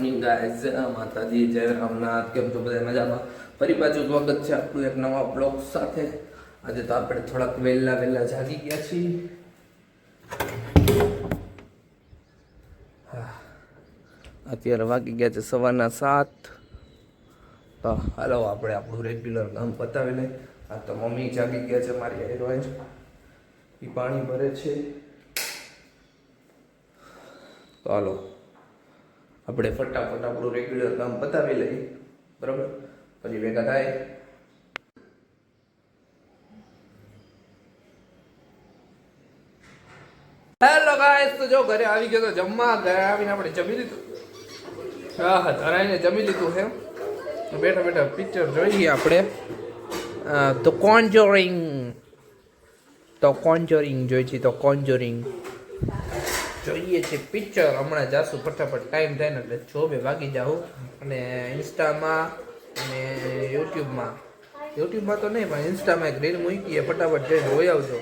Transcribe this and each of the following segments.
Morning guys, માતાજી જય રામનાથ. કેમ છો બધા? મજામાં? ફરી પાછું સ્વાગત છે આપણું એક નવા બ્લોગ સાથે. આજે તો આપણે થોડાક વહેલા જાગી ગયા છીએ. અત્યારે વાગી ગયા છે 7:15. તો હાલો આપણે આપણું રેગ્યુલર કામ પતાવી લઈએ. આ તો મમ્મી જાગી ગયા છે મારી હેરોઈન, એ પાણી ભરે છે. તો હાલો આપણે ફટાફટ આપણું રેગ્યુલર કામ પતાવી લઈએ, બરાબર? પછી ભેગા થાય. હેલો ગાઈસ, તો જો ઘરે આવી ગયો તો જમવા. ઘરે આવીને આપણે જમી લીધું. હા, ધરાઈને જમી લીધું છે. બેઠા બેઠા પિક્ચર જોઈએ આપણે. તો કોન્જરિંગ જોઈએ છે. તો કોન્જરિંગ જોઈએ છે પિક્ચર. હમણાં જાશું ફટાફટ, ટાઈમ થાય ને એટલે જોબે વાગી જાઉં. અને ઇન્સ્ટામાં અને યુટ્યુબમાં તો નહીં પણ ઇન્સ્ટામાં એક રીલ મૂકીએ, ફટાફટ જઈને જોઈ આવજો,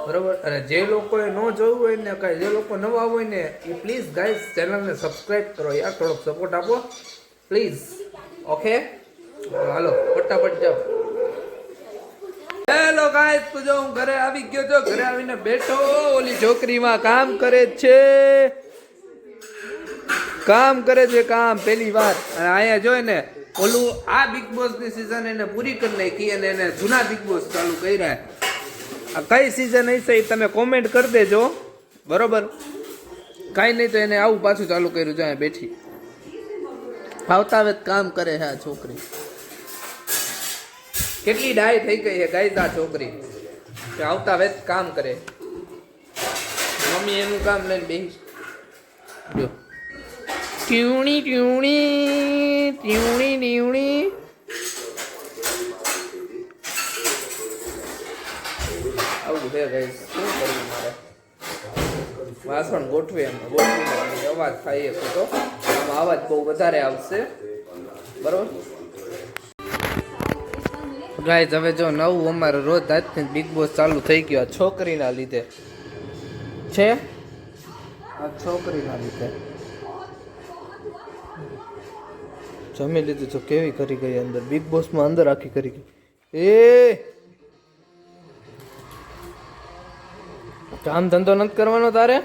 બરાબર? અને જે લોકોએ ન જોયું હોય ને, કાંઈ જે લોકો નવા હોય ને, એ પ્લીઝ ગાઈઝ ચેનલને સબસ્ક્રાઈબ કરો યાર, થોડોક સપોર્ટ આપો પ્લીઝ. ઓકે, હાલો ફટાફટ જાઓ. હેલો ગાઈસ, તો જો હું ઘરે આવી ગયો છું. ઘરે આવીને બેઠો, ઓલી છોકરીમાં કામ કરે છે કામ પહેલી વાર. અને અહીંયા જોઈ ને ઓલું આ બિગ બોસની સિઝન એને પૂરી કરી નાખી અને એને જૂના બિગ બોસ ચાલુ કર્યા. આ કઈ સિઝન હશે એ તમે કોમેન્ટ કરી દેજો, બરોબર? કાંઈ નહીં તો એને આવું પાછું ચાલુ કર્યું છે. અહીંયા બેઠી આવતા આવે કામ કરે છે આ છોકરી. કેટલી ડાય થઈ ગઈ છે ગાઈસ આ છોકરી, કે આવતા વેત કામ કરે. મમ્મી એનું કામ લઈને બેસી જો ટ્યુણી ટ્યુણી ટ્યુણી ટ્યુણી. આવું છે ગાઈસ, શું કરવું મારે? વાસણ ગોઠવીને અવાજ થાય તો આમાં અવાજ બહુ વધારે આવશે, બરોબર ગાઈસ? હવે જો નવું અમારે રોજ આજથી બિગ બોસ ચાલુ થઈ ગયો આ છોકરીના લીધે છે. આ છોકરીના લીધે જમી લીધું તો કેવી કરી ગઈ અંદર બિગ બોસમાં, અંદર આખી કરી ગઈ. કામ ધંધો નથી કરવાનો તારે?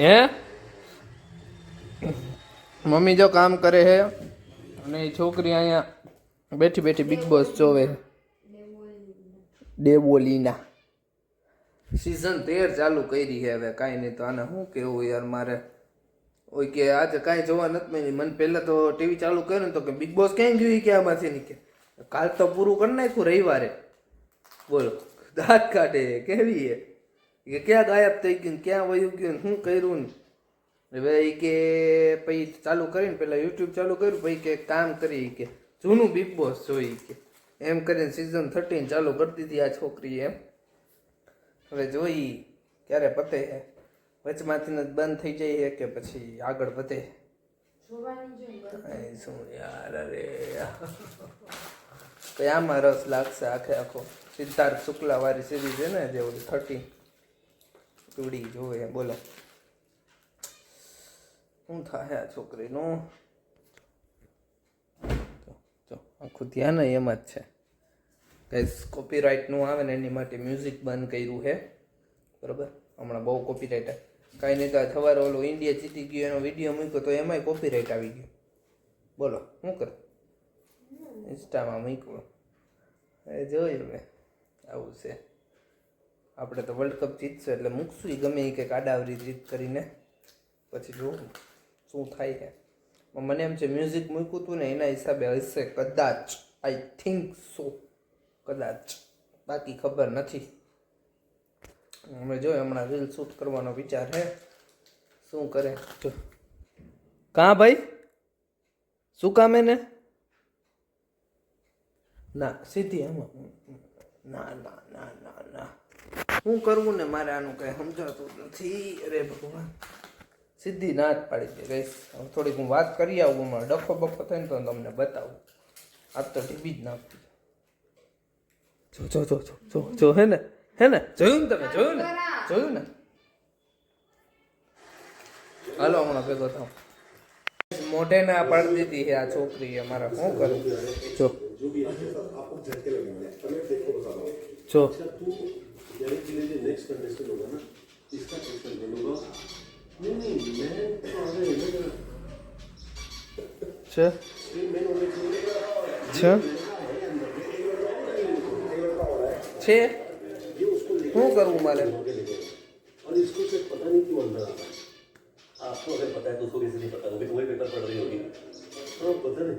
હે મમ્મી જો કામ કરે છે અને એ છોકરી અહીંયા બેઠી બેઠી બિગ બોસ જોવે. ડેબોલીના સીઝન 13 ચાલુ કરી છે. હવે કાંઈ નહીં તો આને શું કેવું યાર મારે. ઓય કે આજે કાંઈ જોવા નથી મળ્યું. મને પહેલાં તો ટીવી ચાલુ કર્યું ને તો કે બિગ બોસ ક્યાંય ગયું કે આમાંથી નહીં, કે કાલ તો પૂરું કરી નાખ્યું રવિવારે. બોલો, દાંત કાઢે કેવી છે કે ક્યાં ગાયબ થઈ ગયું, ક્યાં વયું ગયું, શું કર્યું ને. હવે એ કે પછી ચાલુ કરીને પહેલાં યુટ્યુબ ચાલુ કર્યું, પછી કે કામ કરી કે જૂનું બિગ બોસ જોઈ કે એમ કરીને સિઝન 13 ચાલુ કરી દીધી આ છોકરી. એમ હવે જોઈ ક્યારે પતે, વચમાંથી જ બંધ થઈ જાય કે પછી આગળ વધે શું યાર. અરે કઈ આમાં રસ લાગશે આખે આખો. સિદ્ધાર્થ શુક્લા વાળી સિરીઝ છે ને, જે ઓલી 13 પીડી જોવે. બોલો શું થાય આ છોકરીનું? આખું ધ્યાન એમાં જ છે. કંઈ કોપીરાઇટનું આવે ને એની માટે મ્યુઝિક બંધ કર્યું છે, બરાબર? હમણાં બહુ કોપીરાઇટ. કાંઈ નહીં તો સવારે ઓલો ઇન્ડિયા જીતી ગયો એનો વિડીયો મૂક્યો તો એમાંય કોપીરાઇટ આવી ગયો. બોલો શું કર? ઇન્સ્ટામાં મૂક્યો એ જોયું મેં. આવું છે. આપણે તો વર્લ્ડ કપ જીતશું એટલે મૂકશું એ ગમે એ કંઈક આડાવરી જીત કરીને, પછી જોવું શું થાય છે. મને એમ છે મ્યુઝિક મૂક્યું હતું ને એના હિસાબે હશે કદાચ, આઈ થિંક સો, કદાચ, બાકી ખબર નથી. અમે જોઈએ હમણાં રીલ શૂટ કરવાનો વિચાર છે, શું કરે જો. કાં ભાઈ શું કામ એને? ના સીધી આમાં ના ના ના ના ના શું કરવું ને મારે? આનું કંઈ સમજાતું નથી. અરે ભગવાન, સીધી ના જ પાડી દે ગઈશ. થોડીક હું વાત કરી આવું, હમણાં ડફો બફો થાય ને તો તમને બતાવું. આજ તો ટીવી જ નાખતી. જો હે ને જોયું ને તમે? જોયું ને? હાલો હમણાં ભેગો થાવ. મોઢે ના પાડી દીધી છે આ છોકરીએ મારા શું કરું જો જો છે છે શું કરવું મારે और इसको सिर्फ पता नहीं क्यों अंदर आता है आपको अगर पता है तो उसको कैसे नहीं पता होगी तुम्हें पेपर पढ़ रही होगी हाँ पता नहीं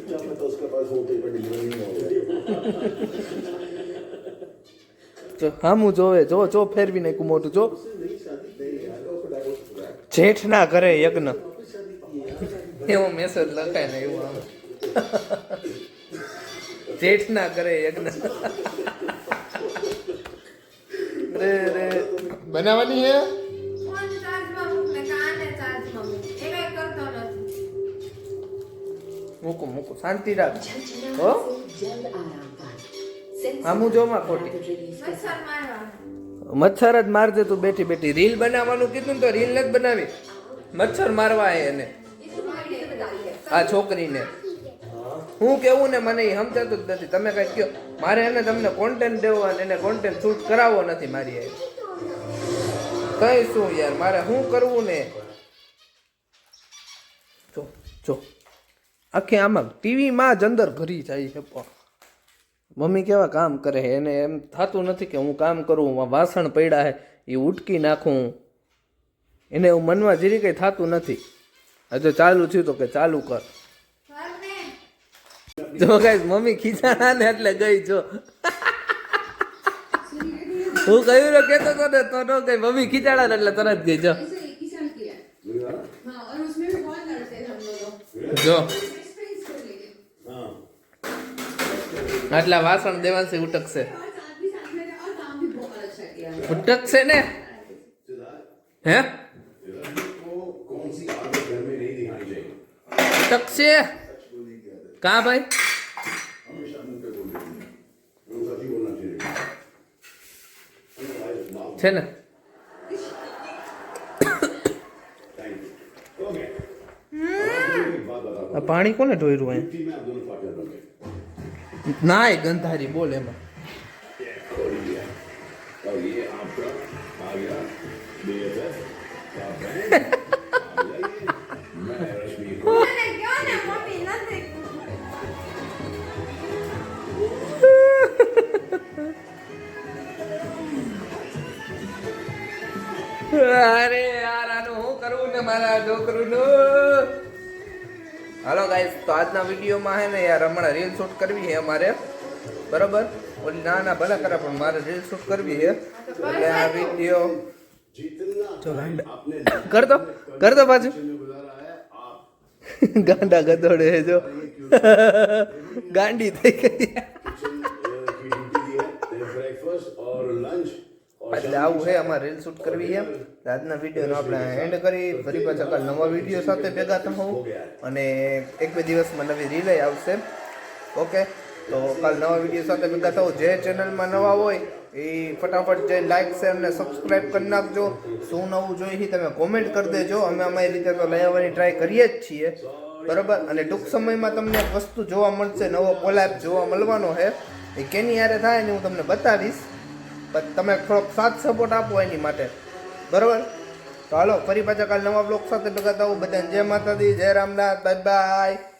क्या पता उसके पास वो पेपर डिलीवरी नहीं हो જો હામું જોવે જો જો ફેરવી નાખ્યું મોટું જો જેઠ ના કરે યજ્ઞ એવો મેસેજ લખાય ને એવું આમ જેઠ ના કરે યજ્ઞ રે રે બનાવવાની હે ફોન ચાર્જમાં મૂક ને કાને ચાર્જમાં મૂક એવે કરતો નથી મૂકું મૂકું શાંતિ રાખ હો હામું જોમાં ખોટી મચ્છર મારવા મચ્છર જ મારજે તું બેઠી બેઠી રીલ બનાવવાનું કીધું ને તો રીલ નથી બનાવી મચ્છર મારવા હે એને આ છોકરીને હું કેવું ને મને એ સમજાતું જ નથી તમે કઈ કહો મારે એને તમને કોન્ટેન્ટ દેવો અને એને કોન્ટેન્ટ શૂટ કરાવવો નથી મારી એ કઈ શું યાર મારે શું કરવું ને જો જો આખી આમાં ટીવીમાં જ અંદર ઘરી જાય છે પણ મમ્મી કેવા કામ કરે છે એને એમ થતું નથી કે હું કામ કરું વાસણ પડ્યા છે એ ઉટકી નાખું એને એવું મનમાં જીરી કંઈ થતું નથી હજુ ચાલુ થયું તો કે ચાલુ કર ઘરને જો ગાઈસ મમ્મી ખીચાણા ને એટલે ગઈ જો હું કહ્યું રો કેતો તો ને તો નો ગઈ મમ્મી ખીચાણા ને એટલે તરત ગઈ જો ऐसे एक ही साल किया हाँ और उसमें भी बहुत लड़ते थे हम लोग જો एक्सपीरियंस कर लेंगे हाँ આટલા વાસણ દેવાંશી ઉટકશે और साथ में और काम भी बहुत अच्छा किया ઉટકશે ને હે को कौन सी आदत घर में नहीं दिखानी चाहिए ઉટકશે કા ભાઈ हमेशा मुंह पे बोल देती है वो सच ही बोलना चाहिए છે ને थैंक यू ओके बात बता આ પાણી કોને ઢોર્યું અહીં मिट्टी में आप दोनों पार्टनर बन गए નાય ગંધારી બોલ એમાં और ये आपका आ गया BFF का बैंड मैं रश्मि को મને કયો ને મમ્મી નથી અરે યાર આનું હું કરવું ને મારા છોકરુંનું હાલો ગાઈસ તો આજના વિડીયોમાં હે ને યાર હમણાં રીલ શૂટ કરવી છે અમારે બરાબર ઓલી ના ના ભલે કરે પણ મારે રીલ શૂટ કરવી છે એટલે આ વિડીયો जितना જો ગાંડા आपने કરતો પાછું में गुजारा है आप ગાંડા ગધોડે છે જો ગાંડી થઈ ગઈ की ड्यूटी दी है ब्रेकफास्ट और लंच और એટલે આવું છે અમારે રીલ શૂટ કરવી છે આજના વિડીયોનો આપણે એન્ડ કરી ફરી પાછા કાલ નવા વિડીયો સાથે ભેગા થવું અને એક બે દિવસમાં નવી રીલ આવશે ઓકે તો કાલ નવા વિડીયો સાથે ભેગા થવું જે ચેનલમાં નવા હોય એ ફટાફટ જે લાઈક શેર અને સબસ્ક્રાઈબ કરી નાખજો શું નવું જોઈએ તમે કોમેન્ટ કરી દેજો અમે અમારી રીતે તો લઈ આવવાની ટ્રાય કરીએ જ છીએ બરાબર અને ટૂંક સમયમાં તમને એક વસ્તુ જોવા મળશે નવો કોલેબ જોવા મળવાનો છે એ કેની યારે થાય ને હું તમને બતાવીશ પણ તમે થોડોક સાથ સપોર્ટ આપો એની માટે બરાબર તો હાલો ફરી પાછા કાલ નવા બ્લોગ સાથે ભેગા થવું બધાને જય માતાજી જય રામનાથ બાય બાય